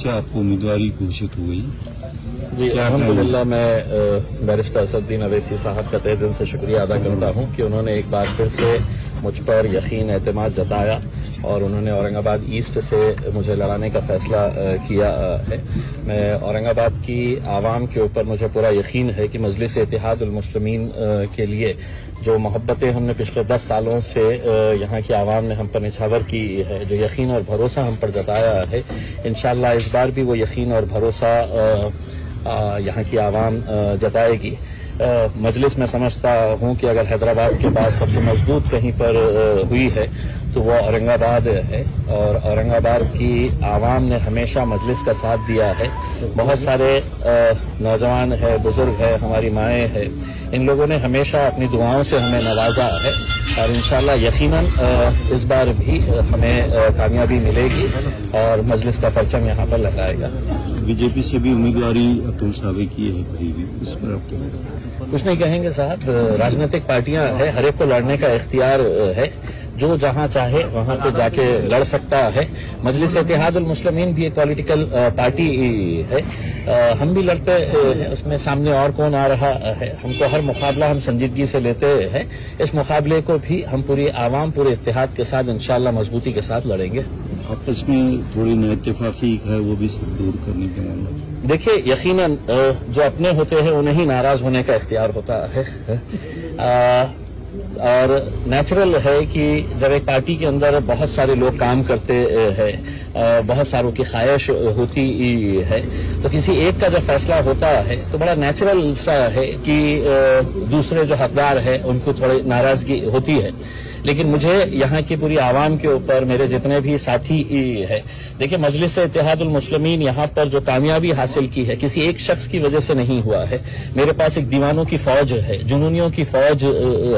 से आपको उम्मीदवारी घोषित हो गई। जी अल्हम्दुलिल्लाह, मैं बैरिस्टर असदुद्दीन अवैसी साहब का तहे दिल से शुक्रिया अदा करता हूँ कि उन्होंने एक बार फिर से मुझ पर यकीन एतमाद जताया और उन्होंने औरंगाबाद ईस्ट से मुझे लड़ाने का फैसला किया है। मैं औरंगाबाद की आवाम के ऊपर मुझे पूरा यकीन है कि मजलिस इत्तेहादुल मुस्लिमीन के लिए जो मोहब्बतें हमने पिछले 10 सालों से यहाँ की आवाम ने हम पर निछावर की है, जो यकीन और भरोसा हम पर जताया है, इंशाअल्लाह इस बार भी वो यकीन और भरोसा यहाँ की आवाम जताएगी। मजलिस में समझता हूँ कि अगर हैदराबाद के बाद सबसे मजबूत कहीं पर हुई है तो वो औरंगाबाद है और औरंगाबाद की आवाम ने हमेशा मजलिस का साथ दिया है। बहुत सारे नौजवान है, बुजुर्ग है, हमारी माएँ है, इन लोगों ने हमेशा अपनी दुआओं से हमें नवाजा है और इंशाअल्लाह यकीनन इस बार भी हमें कामयाबी मिलेगी और मजलिस का परचम यहाँ पर लहराएगा। बीजेपी से भी उम्मीदवारी अतुल सावे की है करीबी, उस पर आपको कुछ नहीं कहेंगे साहब। राजनीतिक पार्टियां है, हर एक को लड़ने का इख्तियार है, जो जहां चाहे वहां पे जाके लड़ सकता है। मजलिस इत्तेहादुल मुस्लिमीन भी एक पॉलिटिकल पार्टी है, हम भी लड़ते हैं, उसमें सामने और कौन आ रहा है। हमको हर मुकाबला हम संजीदगी से लेते हैं, इस मुकाबले को भी हम पूरी आवाम पूरे इत्तेहाद के साथ इंशाअल्लाह मजबूती के साथ लड़ेंगे। आपस में थोड़ी नाइत्तेफाकी है वो भी दूर करने का मामला। देखिए यकीनन जो अपने होते हैं उन्हें ही नाराज होने का इख्तियार होता है और नेचुरल है कि जब एक पार्टी के अंदर बहुत सारे लोग काम करते हैं, बहुत सारों की ख्वाहिश होती है, तो किसी एक का जब फैसला होता है तो बड़ा नेचुरल सा है कि दूसरे जो हकदार है उनको थोड़ी नाराजगी होती है। लेकिन मुझे यहाँ की पूरी आवाम के ऊपर मेरे जितने भी साथी है, देखिए मजलिस इत्तेहादुल मुस्लिमीन यहाँ पर जो कामयाबी हासिल की है किसी एक शख्स की वजह से नहीं हुआ है। मेरे पास एक दीवानों की फौज है, जुनूनियों की फौज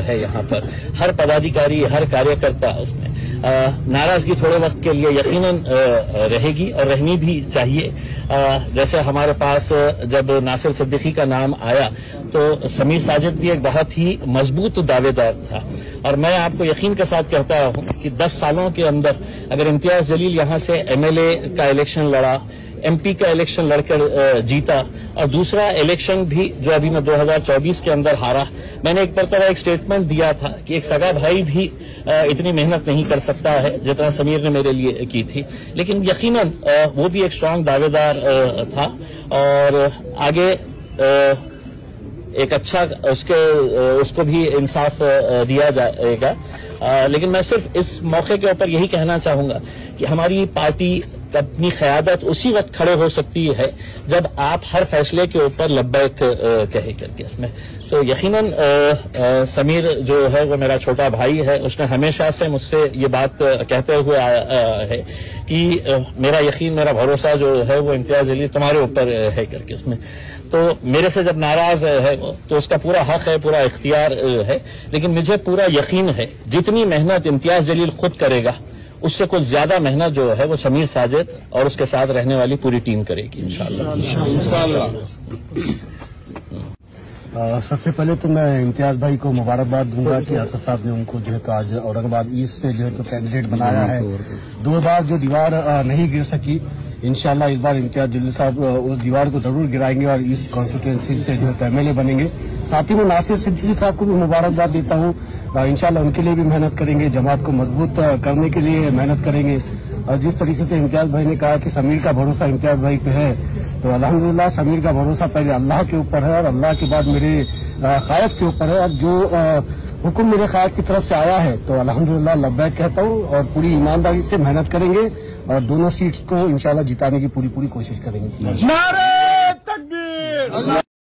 है यहाँ पर, हर पदाधिकारी हर कार्यकर्ता उसमें नाराजगी थोड़े वक्त के लिए यकीनन रहेगी और रहनी भी चाहिए। जैसे हमारे पास जब नासिर सिद्दीकी का नाम आया तो समीर साजिद भी एक बहुत ही मजबूत दावेदार था और मैं आपको यकीन के साथ कहता हूं कि 10 सालों के अंदर अगर इम्तियाज जलील यहां से एमएलए का इलेक्शन लड़ा, एमपी का इलेक्शन लड़कर जीता और दूसरा इलेक्शन भी जो अभी मैं 2024 के अंदर हारा, मैंने एक मरतबा एक स्टेटमेंट दिया था कि एक सगा भाई भी इतनी मेहनत नहीं कर सकता है जितना समीर ने मेरे लिए की थी। लेकिन यकीनन वो भी एक स्ट्रांग दावेदार था और आगे एक अच्छा उसको भी इंसाफ दिया जाएगा। लेकिन मैं सिर्फ इस मौके के ऊपर यही कहना चाहूंगा कि हमारी पार्टी अपनी क़यादत उसी वक्त खड़े हो सकती है जब आप हर फैसले के ऊपर लब्बैक कहे करके इसमें। तो यकीनन समीर जो है वो मेरा छोटा भाई है, उसने हमेशा से मुझसे ये बात कहते हुए आया है कि मेरा यकीन मेरा भरोसा जो है वो इम्तियाज जलील तुम्हारे ऊपर है करके उसमें। तो मेरे से जब नाराज है तो उसका पूरा हक है, पूरा इख्तियार है, लेकिन मुझे पूरा यकीन है जितनी मेहनत इम्तियाज जलील खुद करेगा उससे कुछ ज्यादा मेहनत जो है वो समीर साजिद और उसके साथ रहने वाली पूरी टीम करेगी इंशाअल्लाह। सबसे पहले तो मैं इम्तियाज भाई को मुबारकबाद दूंगा कि असद साहब ने उनको जो है तो आज औरंगाबाद ईस्ट से जो है तो कैंडिडेट बनाया है। 2 बार जो दीवार नहीं गिर सकी, इंशाअल्लाह इस बार इम्तियाज जलील साहब उस दीवार को जरूर गिराएंगे और इस कॉन्स्टिट्यूएंसी से जो है एमएलए बनेंगे। साथ ही मैं नासिर सिद्दीकी साहब को भी मुबारकबाद देता हूँ, इंशाअल्लाह उनके लिए भी मेहनत करेंगे, जमात को मजबूत करने के लिए मेहनत करेंगे। और जिस तरीके से इम्तियाज भाई ने कहा कि समीर का भरोसा इम्तियाज भाई पे है, तो अल्हम्दुलिल्लाह समीर का भरोसा पहले अल्लाह के ऊपर है और अल्लाह के बाद मेरे क़ायद के ऊपर है। और जो हुक्म मेरे क़ायद की तरफ से आया है तो अल्हम्दुलिल्लाह लब्बैक कहता हूँ और पूरी ईमानदारी से मेहनत करेंगे और दोनों सीट्स को इंशाअल्लाह जिताने की पूरी कोशिश करेंगे।